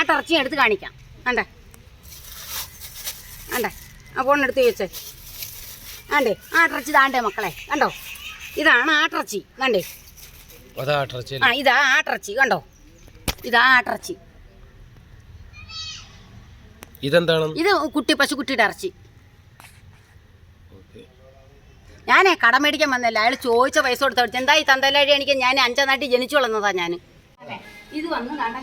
ആട്ടിറച്ചി എടുത്ത് കാണിക്കാം. കണ്ടേ കണ്ടേ ആ ഫോണെടുത്ത് വെച്ചേ. കണ്ടേ ആട്ടിറച്ചി താണ്ടേ മക്കളെ, കണ്ടോ? ഇതാണ് ആട്ടിറച്ചി. കണ്ടേ ആ ഇതാ ആട്ടിറച്ചി. കണ്ടോ ഇതാ ആട്ടിറച്ചി. ഇതെന്താണ്? ഇത് പശുക്കുട്ടിയുടെ ഇറച്ചി. ഞാനേ കട മേടിക്കാൻ വന്നല്ല, അയാൾ ചോദിച്ച പൈസ കൊടുത്ത് എന്താ ഈ തന്തലാഴി എനിക്ക്? ഞാൻ 5 നാട്ടിൽ ജനിച്ചു വളർന്നതാ ഞാൻ. ഇത് വന്ന് താണ്ട,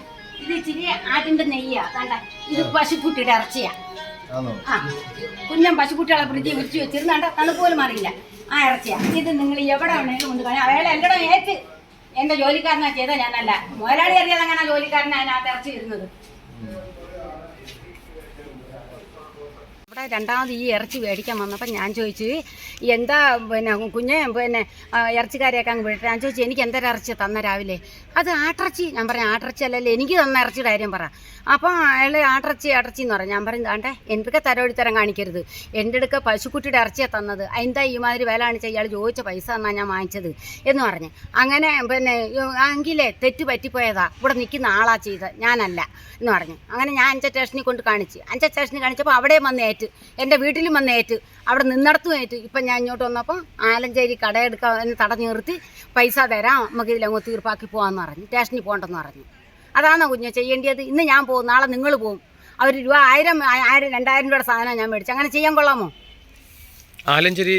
ഇത് ഇച്ചിരി ആട്ടിന്റെ നെയ്യാ. താണ്ട ഇത് പശുക്കുട്ടിയുടെ ഇറച്ചിയാ. ആ കുഞ്ഞൻ പശുക്കുട്ടികളെ ഫ്രിഡ്ജിൽ വിരിച്ചു വെച്ചിരുന്നാണ്ട തണുപ്പോലും മാറിയില്ല. ആ ഇറച്ചിയാ. ഇത് നിങ്ങൾ എവിടെ വേണേലും കൊണ്ട് കാണാം. അയാൾ എല്ലടോ ഏറ്റ് എന്റെ ജോലിക്കാരനാ ചെയ്ത, ഞാനല്ല. മുതലാളി അറിയാതെ അങ്ങനെ ജോലിക്കാരനാ അതിനകത്ത് ഇറച്ചി വരുന്നത്. ഇവിടെ രണ്ടാമത് ഈ ഇറച്ചി മേടിക്കാൻ വന്നപ്പോൾ ഞാൻ ചോദിച്ചു എന്താ കുഞ്ഞെ ഇറച്ചിക്കാരെയൊക്കെ അങ്ങ് വിളിട്ട്. ഞാൻ ചോദിച്ചു എനിക്ക് എന്തൊരു ഇറച്ചി തന്ന രാവിലെ? അത് ആട്ടിറച്ചി. ഞാൻ പറഞ്ഞു ആട്ടിറച്ചി അല്ലല്ലേ, എനിക്ക് തന്ന ഇറച്ചിയുടെ കാര്യം പറ. അപ്പോൾ അയാൾ ആട്ടിറച്ചി എന്ന് പറഞ്ഞു. ഞാൻ പറഞ്ഞു താണ്ടേ എന്തൊക്കെ തരം കാണിക്കരുത്, എൻ്റെ അടുക്ക പശുക്കുട്ടിയുടെ ഇറച്ചിയാണ് തന്നത്, അതിൻ്റെ ഈ മാതിരി വില കാണിച്ച ഇയാൾ ചോദിച്ച പൈസ തന്നാൽ ഞാൻ വാങ്ങിച്ചത് എന്ന് പറഞ്ഞു. അങ്ങനെ എങ്കിലേ തെറ്റ് പറ്റിപ്പോയതാ, ഇവിടെ നിൽക്കുന്ന ആളാ ചെയ്തത്, ഞാനല്ല എന്ന് പറഞ്ഞു. അങ്ങനെ ഞാൻ 5 സ്റ്റേഷനിൽ കൊണ്ട് കാണിച്ച്. 5 സ്റ്റേഷനിൽ കാണിച്ചപ്പോൾ അവിടെയും വന്ന് ഏറ്റ്, എൻ്റെ വീട്ടിലും വന്ന് ഏറ്റ്, അവിടെ നിന്നിടത്തും ഏറ്റ്. ഇപ്പം ഞാൻ ഇങ്ങോട്ട് വന്നപ്പോൾ ആലഞ്ചേരി കടയെടുക്കാൻ എന്നെ തടഞ്ഞു നിർത്തി പൈസ തരാം നമുക്ക് ഇതിലങ്ങ് തീർപ്പാക്കി പോകാമെന്ന് പറഞ്ഞു. സ്റ്റേഷനിൽ പോകണ്ടെന്ന് പറഞ്ഞു. അതാണോ കുഞ്ഞ് ചെയ്യേണ്ടത്? ഇന്ന് ഞാൻ പോകും, നാളെ നിങ്ങൾ പോകും. അവർ രൂപ 1000 2000 രൂപയുടെ സാധനം ഞാൻ മേടിച്ചു. അങ്ങനെ ചെയ്യാൻ കൊള്ളാമോ? ആലഞ്ചേരി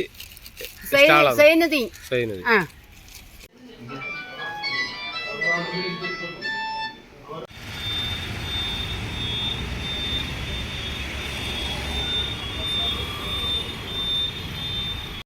സൈനുദ്ദീൻ. ആ